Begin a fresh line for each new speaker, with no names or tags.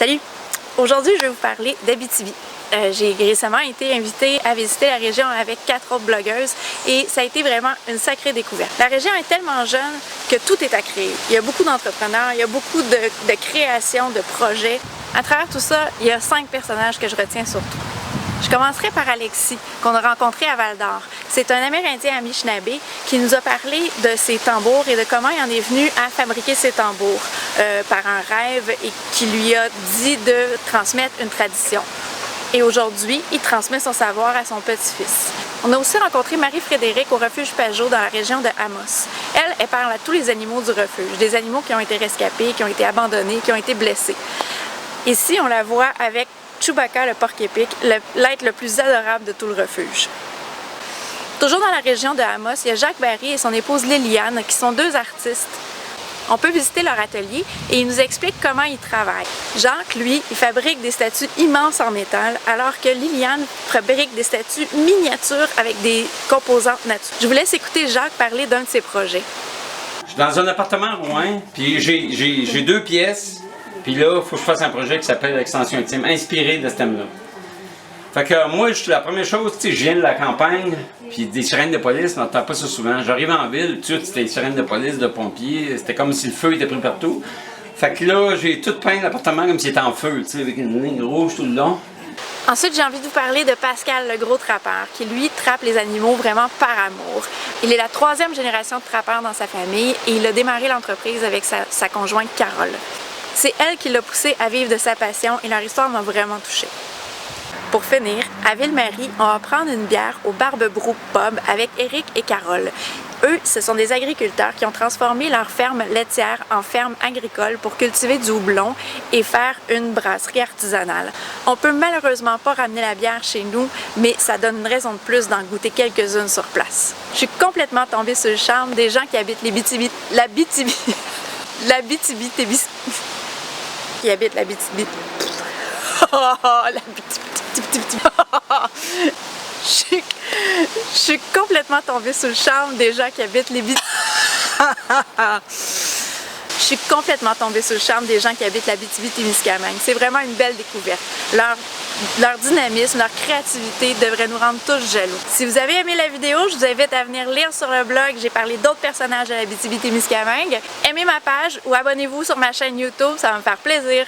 Salut! Aujourd'hui, je vais vous parler d'Abitibi. J'ai récemment été invitée à visiter la région avec 4 autres blogueuses et ça a été vraiment une sacrée découverte. La région est tellement jeune que tout est à créer. Il y a beaucoup d'entrepreneurs, il y a beaucoup de créations, de projets. À travers tout ça, il y a 5 personnages que je retiens surtout. Je commencerai par Alexis, qu'on a rencontré à Val-d'Or. C'est un Amérindien Anishinaabe qui nous a parlé de ses tambours et de comment il en est venu à fabriquer ses tambours par un rêve et qui lui a dit de transmettre une tradition. Et aujourd'hui, il transmet son savoir à son petit-fils. On a aussi rencontré Marie-Frédérique au refuge Pajot dans la région de Amos. Elle parle à tous les animaux du refuge, des animaux qui ont été rescapés, qui ont été abandonnés, qui ont été blessés. Ici, on la voit avec Chewbacca, le porc-épic, l'être le plus adorable de tout le refuge. Toujours dans la région de Amos, il y a Jacques Barry et son épouse Liliane, qui sont 2 artistes. On peut visiter leur atelier et ils nous expliquent comment ils travaillent. Jacques, lui, il fabrique des statues immenses en métal, alors que Liliane fabrique des statues miniatures avec des composantes naturelles. Je vous laisse écouter Jacques parler d'un de ses projets.
Je suis dans un appartement à Rouen, puis j'ai 2 pièces. Puis là, il faut que je fasse un projet qui s'appelle Extension Intime, inspiré de ce thème-là. Fait que moi, la première chose, tu sais, je viens de la campagne, puis des sirènes de police, on n'entend pas ça souvent. J'arrive en ville, tout de suite, c'était des sirènes de police, de pompiers, c'était comme si le feu était pris partout. Fait que là, j'ai tout peint l'appartement comme s'il était en feu, tu sais, avec une ligne rouge tout le long.
Ensuite, j'ai envie de vous parler de Pascal, le gros trappeur, qui lui trappe les animaux vraiment par amour. Il est la 3e génération de trappeurs dans sa famille et il a démarré l'entreprise avec sa conjointe Carole. C'est elle qui l'a poussé à vivre de sa passion et leur histoire m'a vraiment touchée. Pour finir, à Ville-Marie, on va prendre une bière au Barbe-Brou Pub avec Eric et Carole. Eux, ce sont des agriculteurs qui ont transformé leur ferme laitière en ferme agricole pour cultiver du houblon et faire une brasserie artisanale. On peut malheureusement pas ramener la bière chez nous, mais ça donne une raison de plus d'en goûter quelques-unes sur place. Je suis complètement tombée sur le charme des gens qui habitent l'Abitibi. Qui habite l'Abitibi. Je suis complètement tombée sous le charme des gens qui habitent l'Abitibi. Je suis complètement tombée sous le charme des gens qui habitent l'Abitibi-Témiscamingue. C'est vraiment une belle découverte. Leur dynamisme, leur créativité devrait nous rendre tous jaloux. Si vous avez aimé la vidéo, je vous invite à venir lire sur le blog. J'ai parlé d'autres personnages de l'Abitibi-Témiscamingue. Aimez ma page ou abonnez-vous sur ma chaîne YouTube, ça va me faire plaisir.